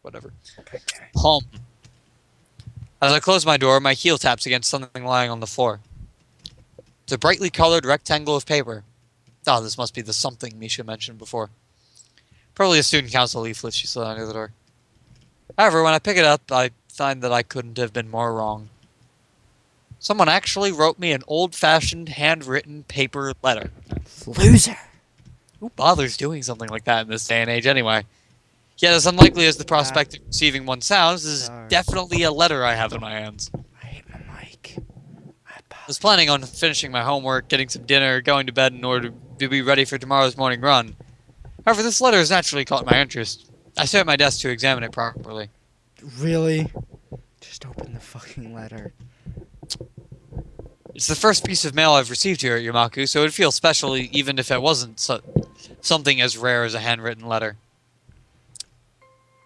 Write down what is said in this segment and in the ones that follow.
whatever. Okay. Home. As I close my door, my heel taps against something lying on the floor. It's a brightly colored rectangle of paper. Oh, this must be the something Misha mentioned before. Probably a student council leaflet she slid under the door. However, when I pick it up, I find that I couldn't have been more wrong. Someone actually wrote me an old-fashioned, handwritten paper letter. Loser. Who bothers doing something like that in this day and age anyway? Yet as unlikely as the prospect of receiving one sounds, this is definitely a letter I have in my hands. I hate my mic. I was planning on finishing my homework, getting some dinner, going to bed in order to be ready for tomorrow's morning run. However, this letter has naturally caught my interest. I sit at my desk to examine it properly. Really? Just open the fucking letter. It's the first piece of mail I've received here at Yamaku, so it would feel special even if it wasn't something as rare as a handwritten letter.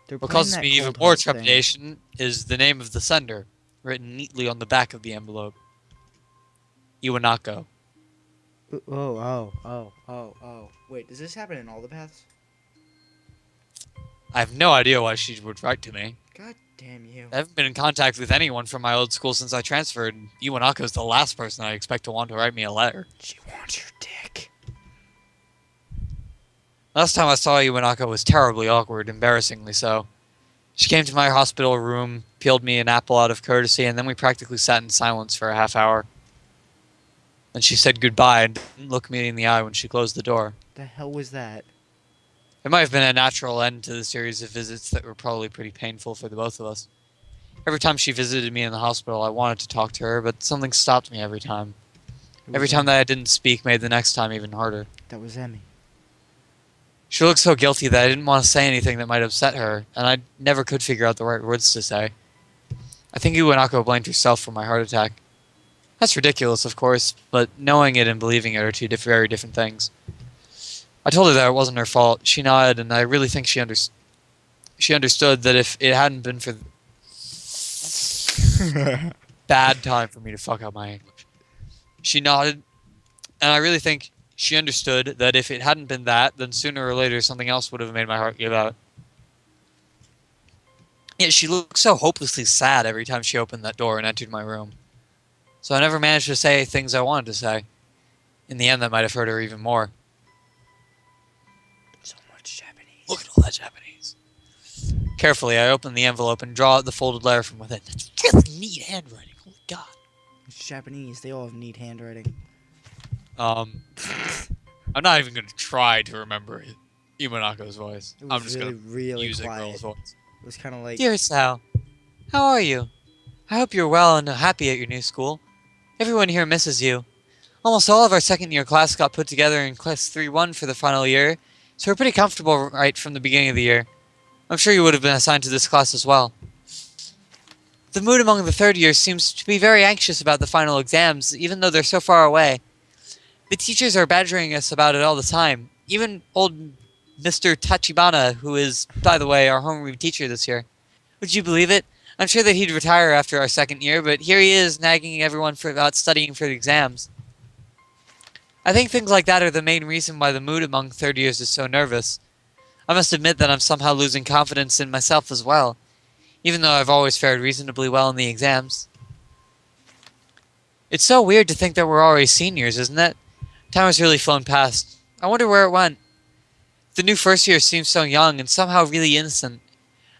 What causes me even more trepidation is the name of the sender, written neatly on the back of the envelope. Iwanako. Oh. Wait, does this happen in all the paths? I have no idea why she would write to me. God damn you. I haven't been in contact with anyone from my old school since I transferred, and Iwanako's the last person I expect to want to write me a letter. She wants your dick. Last time I saw Iwanako was terribly awkward, embarrassingly so. She came to my hospital room, peeled me an apple out of courtesy, and then we practically sat in silence for a half hour. Then she said goodbye and didn't look me in the eye when she closed the door. The hell was that? It might have been a natural end to the series of visits that were probably pretty painful for the both of us. Every time she visited me in the hospital, I wanted to talk to her, but something stopped me every time. Every time that I didn't speak made the next time even harder. That was Emmy. She looked so guilty that I didn't want to say anything that might upset her, and I never could figure out the right words to say. I think Iwanako blamed herself for my heart attack. That's ridiculous, of course, but knowing it and believing it are two very different things. I told her that it wasn't her fault. She nodded, and I really think she understood that if it hadn't been for... Bad time for me to fuck up my English. She nodded, and I really think she understood that if it hadn't been that, then sooner or later something else would have made my heart give out. Yet she looked so hopelessly sad every time she opened that door and entered my room. So I never managed to say things I wanted to say. In the end, that might have hurt her even more. So much Japanese. Look at all that Japanese. Carefully, I open the envelope and draw out the folded letter from within. That's really neat handwriting. Holy God. It's Japanese. They all have neat handwriting. I'm not even going to try to remember Imanako's voice. I'm just going to use a girl's voice. It was kind of like... Dear Sal, how are you? I hope you're well and happy at your new school. Everyone here misses you. Almost all of our second-year class got put together in Class 3-1 for the final year, so we're pretty comfortable right from the beginning of the year. I'm sure you would have been assigned to this class as well. The mood among the third years seems to be very anxious about the final exams, even though they're so far away. The teachers are badgering us about it all the time. Even old Mr. Tachibana, who is, by the way, our homeroom teacher this year. Would you believe it? I'm sure that he'd retire after our second year, but here he is nagging everyone about studying for the exams. I think things like that are the main reason why the mood among third years is so nervous. I must admit that I'm somehow losing confidence in myself as well, even though I've always fared reasonably well in the exams. It's so weird to think that we're already seniors, isn't it? Time has really flown past. I wonder where it went. The new first year seems so young and somehow really innocent.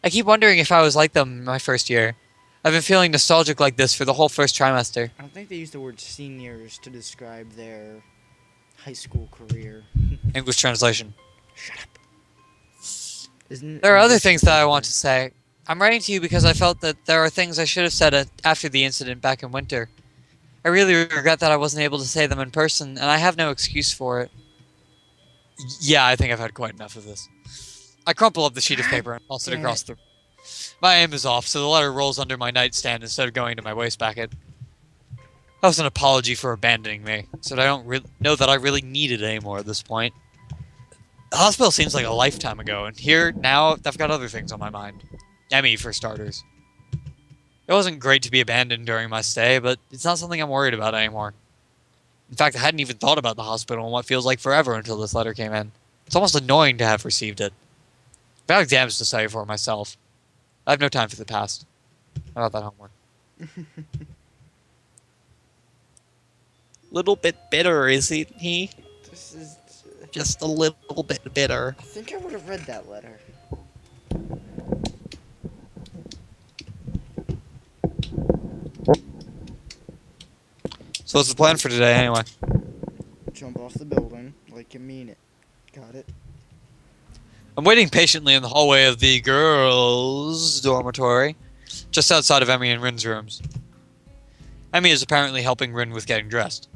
I keep wondering if I was like them in my first year. I've been feeling nostalgic like this for the whole first trimester. I don't think they use the word seniors to describe their high school career. English translation. Shut up. There are other things that I want to say. I'm writing to you because I felt that there are things I should have said after the incident back in winter. I really regret that I wasn't able to say them in person, and I have no excuse for it. Yeah, I think I've had quite enough of this. I crumple up the sheet of paper and toss it across the room. My aim is off, so the letter rolls under my nightstand instead of going to my waistband. That was an apology for abandoning me, so that I don't know that I really need it anymore at this point. The hospital seems like a lifetime ago, and here, now, I've got other things on my mind. Emmy, for starters. It wasn't great to be abandoned during my stay, but it's not something I'm worried about anymore. In fact, I hadn't even thought about the hospital and what feels like forever until this letter came in. It's almost annoying to have received it. I've got exams to study for myself. I have no time for the past. How about that homework? Little bit bitter, isn't he? This is. Just a little bit bitter. I think I would have read that letter. So what's the plan for today, anyway? Jump off the building like you mean it. Got it? I'm waiting patiently in the hallway of the girls' dormitory, just outside of Emmy and Rin's rooms. Emmy is apparently helping Rin with getting dressed.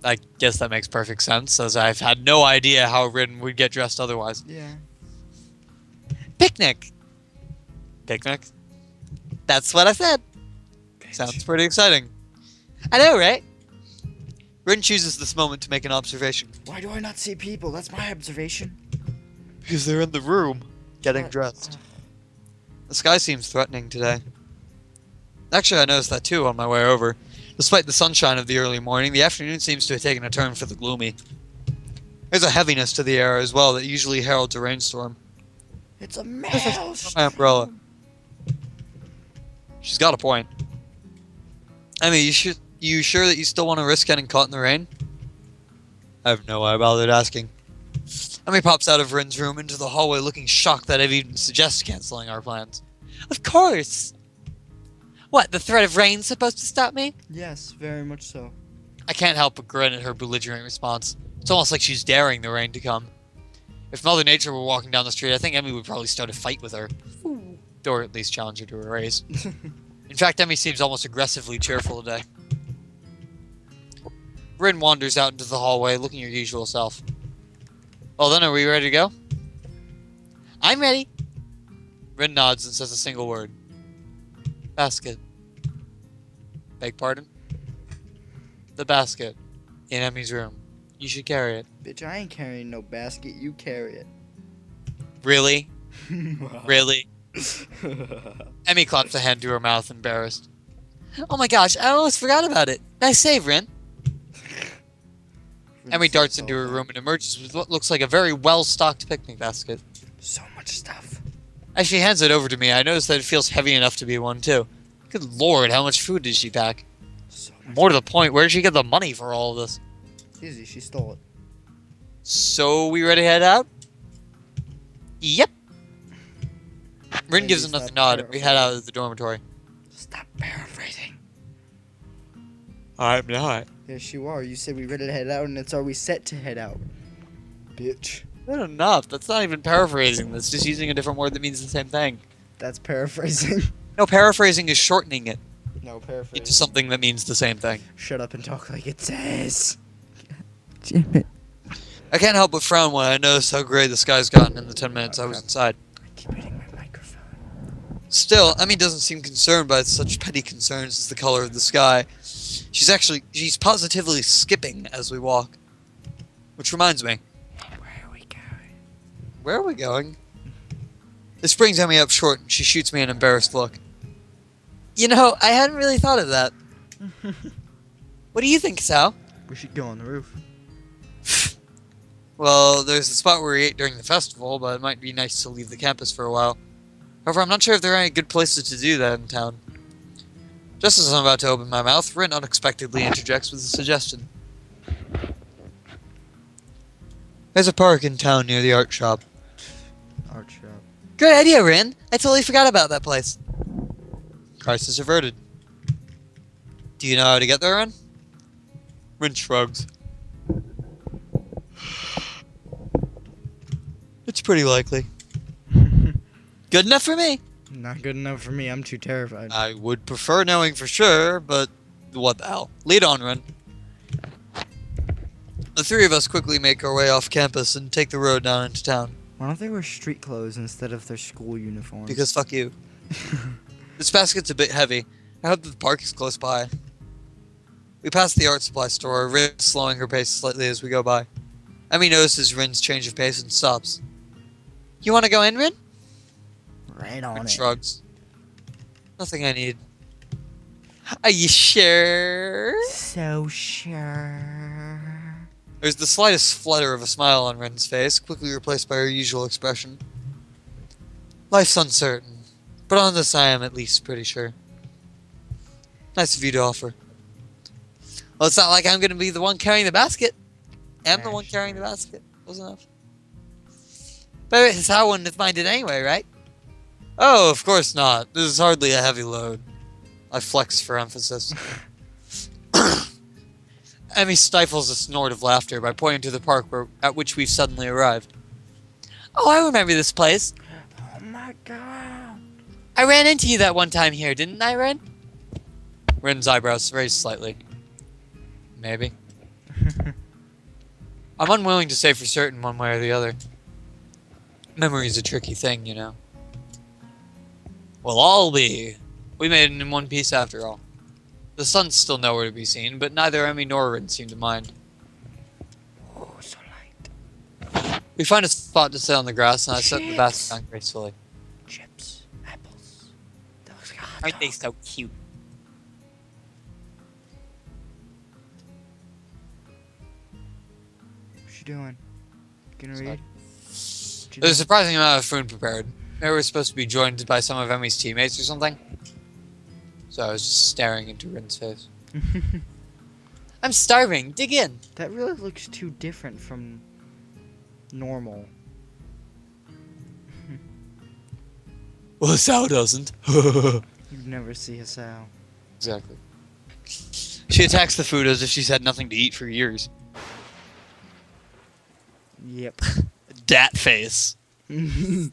I guess that makes perfect sense, as I've had no idea how Rin would get dressed otherwise. Yeah. Picnic! Picnic? That's what I said! Sounds pretty exciting. I know, right? Rin chooses this moment to make an observation. Why do I not see people? That's my observation. Because they're in the room, getting dressed. The sky seems threatening today. Actually, I noticed that too on my way over. Despite the sunshine of the early morning, the afternoon seems to have taken a turn for the gloomy. There's a heaviness to the air as well that usually heralds a rainstorm. It's a maelstrom. My umbrella. She's got a point. Emmy, you sure that you still want to risk getting caught in the rain? I have no idea bothered asking. Emmy pops out of Rin's room into the hallway looking shocked that I've even suggested canceling our plans. Of course! What, the threat of rain's supposed to stop me? Yes, very much so. I can't help but grin at her belligerent response. It's almost like she's daring the rain to come. If Mother Nature were walking down the street, I think Emmy would probably start a fight with her. Or at least challenge her to a race. In fact, Emmy seems almost aggressively cheerful today. Rin wanders out into the hallway, looking her usual self. Well then, are we ready to go? I'm ready. Rin nods and says a single word. Basket. Beg pardon? The basket. In Emmy's room. You should carry it. Bitch, I ain't carrying no basket. You carry it. Really? Really? Emmy claps a hand to her mouth, embarrassed. Oh my gosh, I almost forgot about it. Nice save, Rin. Emmy darts into her room and emerges with what looks like a very well-stocked picnic basket. So much stuff. As she hands it over to me, I notice that it feels heavy enough to be one, too. Good lord, how much food did she pack? So much. More to the point, where did she get the money for all of this? Easy, she stole it. So, we ready to head out? Yep. Rin Maybe gives another stop nod and we head out of the dormitory. Stop paraphrasing. I'm not. Yes, you are. You said we ready to head out, and it's always set to head out. Bitch. Not enough. That's not even paraphrasing. That's just using a different word that means the same thing. That's paraphrasing. No, paraphrasing is shortening it No, paraphrasing. into something that means the same thing. Shut up and talk like it says. Damn it. I can't help but frown when I notice how gray the sky's gotten in the 10 minutes I was inside. I keep hitting my microphone. Still, Emmy doesn't seem concerned by such petty concerns as the color of the sky. She's positively skipping as we walk. Which reminds me. Where are we going? Where are we going? This brings Emmy up short and she shoots me an embarrassed look. You know, I hadn't really thought of that. What do you think, Sal? We should go on the roof. Well, there's the spot where we ate during the festival, but it might be nice to leave the campus for a while. However, I'm not sure if there are any good places to do that in town. Just as I'm about to open my mouth, Rin unexpectedly interjects with a suggestion. There's a park in town near the art shop. Art shop. Great idea, Rin! I totally forgot about that place. Crisis averted. Do you know how to get there, Rin? Rin shrugs. It's pretty likely. Good enough for me. Not good enough for me. I'm too terrified. I would prefer knowing for sure, but what the hell. Lead on, Rin. The three of us quickly make our way off campus and take the road down into town. Why don't they wear street clothes instead of their school uniforms? Because fuck you. This basket's a bit heavy. I hope that the park is close by. We pass the art supply store, Rin slowing her pace slightly as we go by. Emmy notices Rin's change of pace and stops. You want to go in, Rin? Right on Rin it. shrugs. Nothing I need. Are you sure? So sure. There's the slightest flutter of a smile on Ren's face, quickly replaced by her usual expression. Life's uncertain. But on this I am at least pretty sure. Nice of you to offer. Well, it's not like I'm going to be the one carrying the basket. I'm the one carrying the basket. Close enough. But I wouldn't have minded anyway, right? Oh, of course not. This is hardly a heavy load. I flex for emphasis. Emmy stifles a snort of laughter by pointing to the park at which we've suddenly arrived. Oh, I remember this place. Oh my god. I ran into you that one time here, didn't I, Ren? Ren's eyebrows raised slightly. Maybe. I'm unwilling to say for certain one way or the other. Memory's a tricky thing, you know. Well, I'll be. We made it in one piece after all. The sun's still nowhere to be seen, but neither Emmy nor Ren seem to mind. Oh, so light. We find a spot to sit on the grass, and I set the basket down gracefully. Chips, apples. Those Aren't they so cute? What you doing? Gonna read? There's a surprising amount of food prepared. Maybe we're supposed to be joined by some of Emmy's teammates or something. So I was just staring into Ren's face. I'm starving. Dig in. That really looks too different from normal. Well, Sal doesn't. You'd never see a sow. Exactly. She attacks the food as if she's had nothing to eat for years. Yep. Dat face. I'm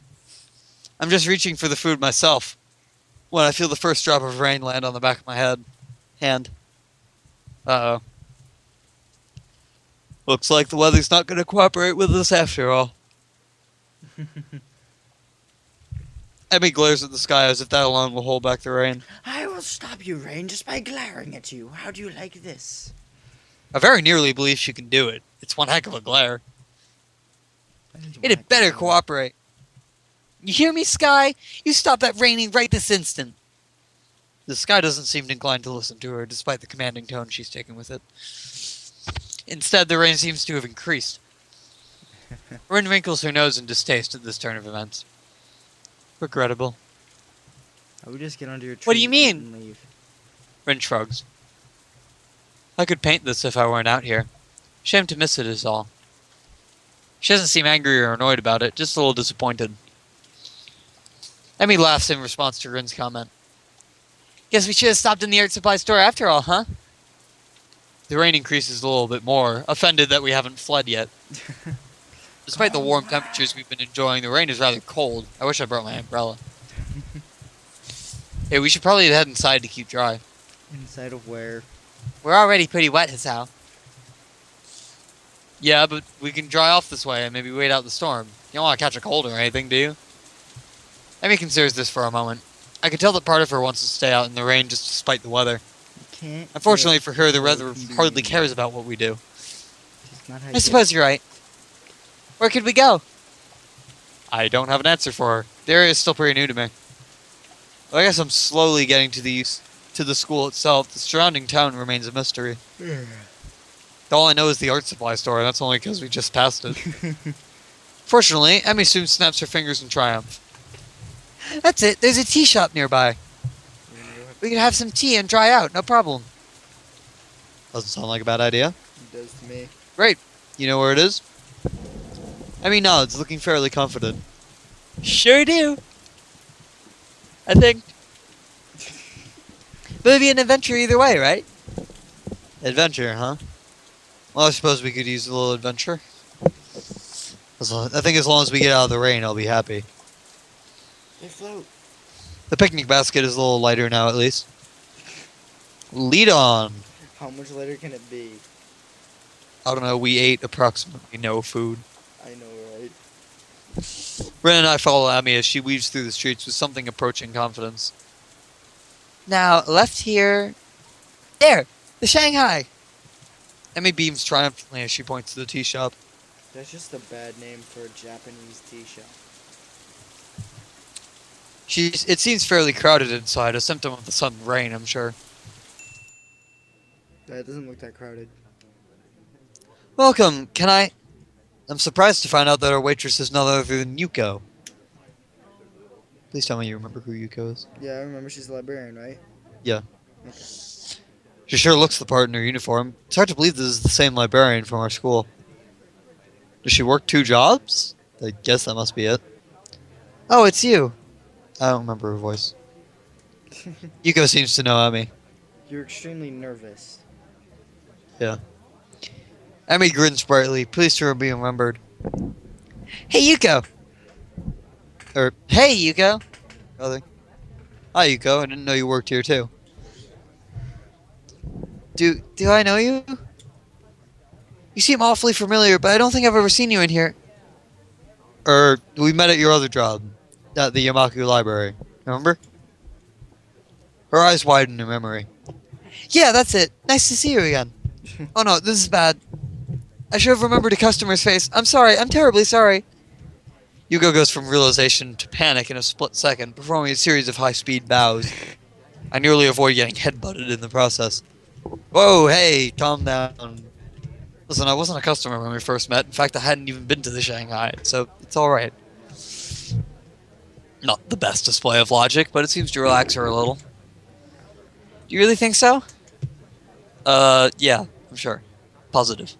just reaching for the food myself when I feel the first drop of rain land on the back of my hand. Uh-oh. Looks like the weather's not going to cooperate with us after all. Emmy glares at the sky as if that alone will hold back the rain. I will stop you, Rain, just by glaring at you. How do you like this? I very nearly believe she can do it. It's one heck of a glare. It had better cooperate. You hear me, Sky? You stop that raining right this instant. The Sky doesn't seem inclined to listen to her, despite the commanding tone she's taken with it. Instead, the rain seems to have increased. Rin wrinkles her nose in distaste at this turn of events. Regrettable. I would just get under your tree. What do you mean? And leave. Rin shrugs. I could paint this if I weren't out here. Shame to miss it is all. She doesn't seem angry or annoyed about it, just a little disappointed. Emmy laughs in response to Rin's comment. Guess we should have stopped in the art supply store after all, huh? The rain increases a little bit more, offended that we haven't fled yet. Despite the warm temperatures we've been enjoying, the rain is rather cold. I wish I brought my umbrella. Hey, we should probably head inside to keep dry. Inside of where? We're already pretty wet, Hasao. Yeah, but we can dry off this way and maybe wait out the storm. You don't want to catch a cold or anything, do you? Emmy considers this for a moment. I can tell that part of her wants to stay out in the rain just despite the weather. You can't. Unfortunately for her, the weather hardly cares about what we do. I suppose you're right. Where could we go? I don't have an answer for her. The area is still pretty new to me. Well, I guess I'm slowly getting to the school itself. The surrounding town remains a mystery. All I know is the art supply store, and that's only because we just passed it. Fortunately, Emmy soon snaps her fingers in triumph. That's it. There's a tea shop nearby. We could have some tea and dry out. No problem. Doesn't sound like a bad idea. It does to me. Great. You know where it is? Emmy nods, looking fairly confident. Sure do. I think. But it'd be an adventure either way, right? Adventure, huh? Well, I suppose we could use a little adventure. I think as long as we get out of the rain, I'll be happy. They float. The picnic basket is a little lighter now, at least. Lead on. How much later can it be? I don't know, we ate approximately no food. I know, right? Ren and I follow Emmy as she weaves through the streets with something approaching confidence. Now, left here... There! The Shanghai! Emmy beams triumphantly as she points to the tea shop. That's just a bad name for a Japanese tea shop. It seems fairly crowded inside, a symptom of the sudden rain, I'm sure. That doesn't look that crowded. Welcome, can I... I'm surprised to find out that our waitress is none other than Yuko. Please tell me you remember who Yuko is. Yeah, I remember she's a librarian, right? Yeah. Okay. She sure looks the part in her uniform. It's hard to believe this is the same librarian from our school. Does she work 2 jobs? I guess that must be it. Oh, it's you. I don't remember her voice. Yuko seems to know Emmy. You're extremely nervous. Yeah. Emmy grins brightly, pleased to be remembered. Hey, Yuko! Hey, Yuko! Rather. Hi, Yuko. I didn't know you worked here, too. Do I know you? You seem awfully familiar, but I don't think I've ever seen you in here. We met at your other job. At the Yamaku Library. Remember? Her eyes widen in memory. Yeah, that's it. Nice to see you again. Oh no, this is bad. I should have remembered a customer's face. I'm sorry. I'm terribly sorry. Yuko goes from realization to panic in a split second, performing a series of high-speed bows. I nearly avoid getting headbutted in the process. Whoa, hey, calm down. Listen, I wasn't a customer when we first met. In fact, I hadn't even been to the Shanghai, so it's alright. Not the best display of logic, but it seems to relax her a little. Do you really think so? Yeah, I'm sure. Positive.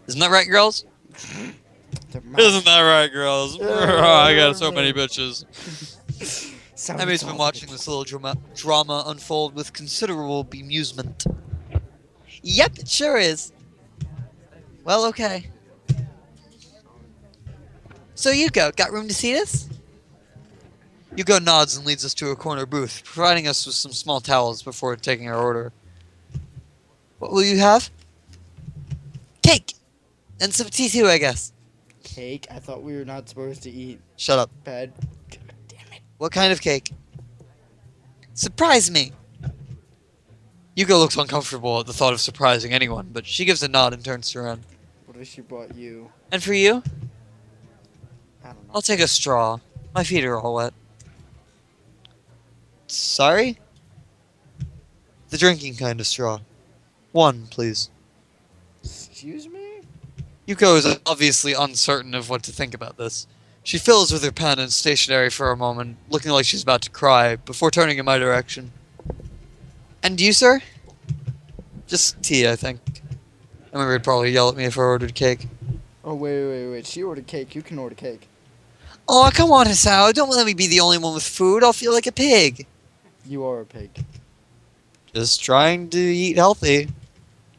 Isn't that right, girls? Isn't that right, girls? I got so many bitches. Emmy's been watching this little drama unfold with considerable bemusement. Yep, it sure is. Well, okay. So Yuko, got room to see this? Yuko nods and leads us to a corner booth, providing us with some small towels before taking our order. What will you have? Cake! And some tea too, I guess. Cake? I thought we were not supposed to eat Shut up. bad. God damn it. What kind of cake? Surprise me! Yuko looks uncomfortable at the thought of surprising anyone, but she gives a nod and turns around. What if she brought you? And for you? I don't know. I'll take a straw. My feet are all wet. Sorry? The drinking kind of straw. 1, please. Excuse me? Yuko is obviously uncertain of what to think about this. She fills with her pen and stationery for a moment, looking like she's about to cry, before turning in my direction. And you, sir? Just tea, I think. Emmy would probably yell at me if I ordered cake. Oh, wait. She ordered cake. You can order cake. Oh, come on, Hisao. Don't let me be the only one with food. I'll feel like a pig. You are a pig. Just trying to eat healthy.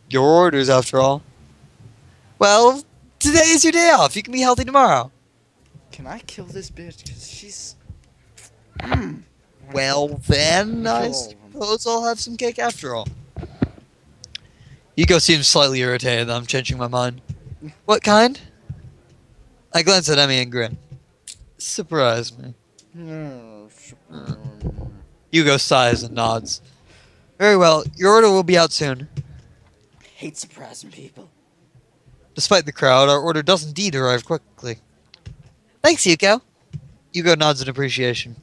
Your orders, after all. Well, today is your day off. You can be healthy tomorrow. Can I kill this bitch? Because she's... Well, then, I suppose I'll have some cake after all. Yuko seems slightly irritated that I'm changing my mind. What kind? I glance at Emmy and grin. Surprise me. Yuko sighs and nods. Very well, your order will be out soon. Hate surprising people. Despite the crowd, our order does indeed arrive quickly. Thanks, Yuko. Yuko nods in appreciation.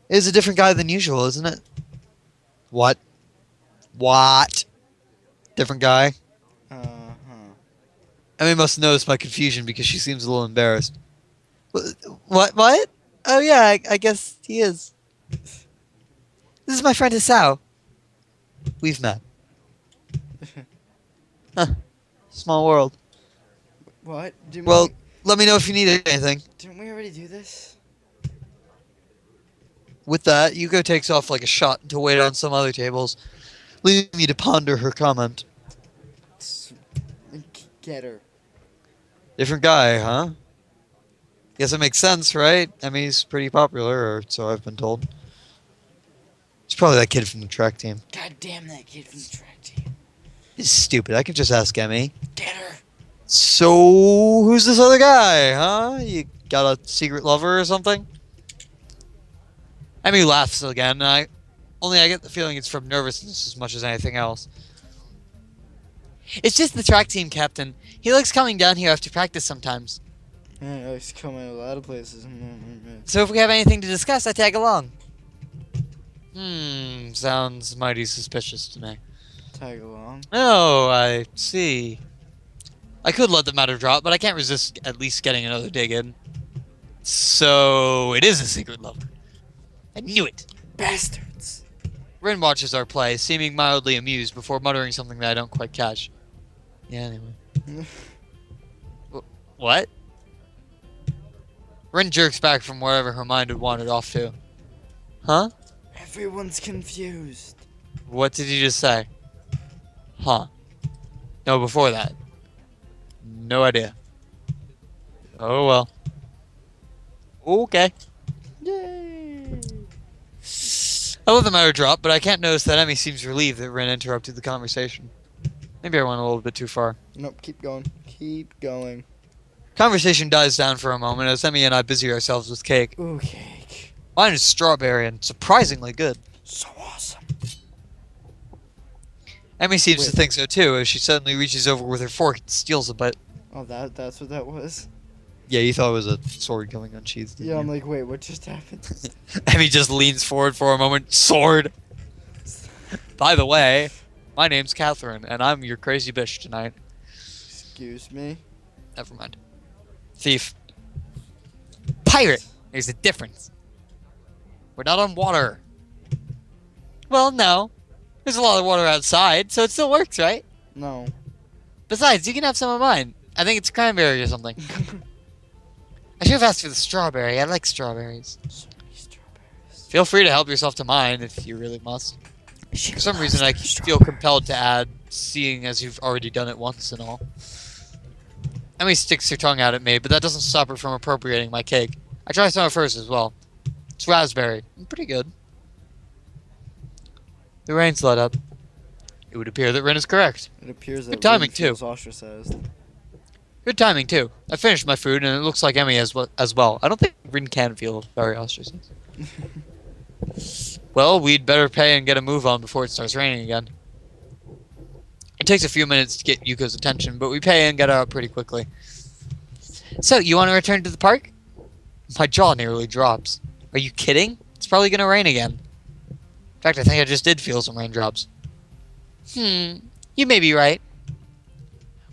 It is a different guy than usual, isn't it? What? What? Different guy? Emmy must notice my confusion because she seems a little embarrassed. What? Oh yeah, I guess he is. This is my friend Hisao. We've met. Huh. Small world. What? Well, let me know if you need anything. Didn't we already do this? With that, Yuko takes off like a shot to wait on some other tables, leaving me to ponder her comment. Get her. Different guy, huh? Guess it makes sense, right? Emmy's pretty popular, or so I've been told. It's probably that kid from the track team. God damn that kid from the track team. He's stupid. I can just ask Emmy. Get her. So, who's this other guy, huh? You got a secret lover or something? Emmy laughs again, and I get the feeling it's from nervousness as much as anything else. It's just the track team captain. He likes coming down here after practice sometimes. Yeah, I used to come in a lot of places. So if we have anything to discuss, I tag along. Sounds mighty suspicious to me. Tag along? Oh, I see. I could let the matter drop, but I can't resist at least getting another dig in. So it is a secret love. I knew it. Bastards. Rin watches our play, seeming mildly amused before muttering something that I don't quite catch. Yeah, anyway. What? Rin jerks back from wherever her mind had wandered off to. Huh? Everyone's confused. What did you just say? Huh. No, before that. No idea. Oh well. Okay. Yay. I let the matter drop, but I can't notice that Emmy seems relieved that Rin interrupted the conversation. Maybe I went a little bit too far. Nope, keep going. Keep going. Conversation dies down for a moment as Emmy and I busy ourselves with cake. Ooh, cake. Mine is strawberry and surprisingly good. So awesome. Emmy seems to Wait. think so too, as she suddenly reaches over with her fork and steals a bite. Oh, that's what that was? Yeah, you thought it was a sword going unsheathed. Yeah, I'm like, wait, what just happened? Emmy just leans forward for a moment. Sword! By the way, my name's Catherine, and I'm your crazy bitch tonight. Excuse me? Never mind. Thief. Pirate! There's a difference. We're not on water. Well, no. There's a lot of water outside, so it still works, right? No. Besides, you can have some of mine. I think it's cranberry or something. I should have asked for the strawberry. I like strawberries. So many strawberries. Feel free to help yourself to mine if you really must. She For some loves reason, I the feel strawberries. compelled to add, seeing as you've already done it once and all. Emmy sticks her tongue out at me, but that doesn't stop her from appropriating my cake. I try some of hers as well. It's raspberry. Pretty good. The rain's let up. It would appear that Rin is correct. It appears that Good timing, Rin feels ostracized. Good timing, too. I finished my food, and it looks like Emmy as well. I don't think Rin can feel very ostracized. Well, we'd better pay and get a move on before it starts raining again. It takes a few minutes to get Yuko's attention, but we pay and get out pretty quickly. So, you want to return to the park? My jaw nearly drops. Are you kidding? It's probably going to rain again. In fact, I think I just did feel some raindrops. You may be right.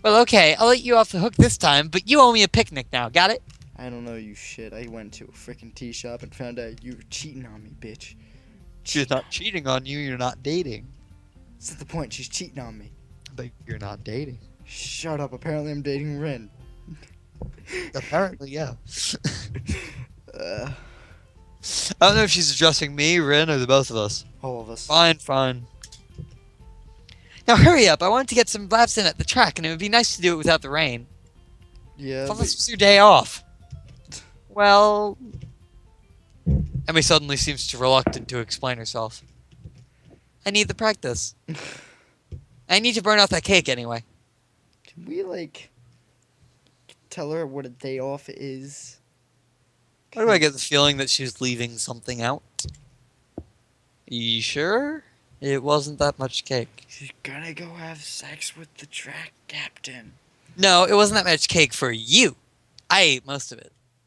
Well, okay, I'll let you off the hook this time, but you owe me a picnic now, got it? I don't know you shit. I went to a freaking tea shop and found out you were cheating on me, bitch. She's not cheating on you, you're not dating. That's the point. She's cheating on me. But you're not dating. Shut up. Apparently I'm dating Rin. Apparently, yeah. Uh, I don't know if she's addressing me, Rin, or the both of us. all of us. Fine. Now hurry up, I wanted to get some laps in at the track, and it would be nice to do it without the rain. Yeah. I thought this was your day off. Well... Emmy suddenly seems too reluctant to explain herself. I need the practice. I need to burn off that cake anyway. Can we, like, tell her what a day off is? Why do I get the feeling that she's leaving something out? You sure? It wasn't that much cake. She's gonna go have sex with the track captain. No, it wasn't that much cake for you. I ate most of it.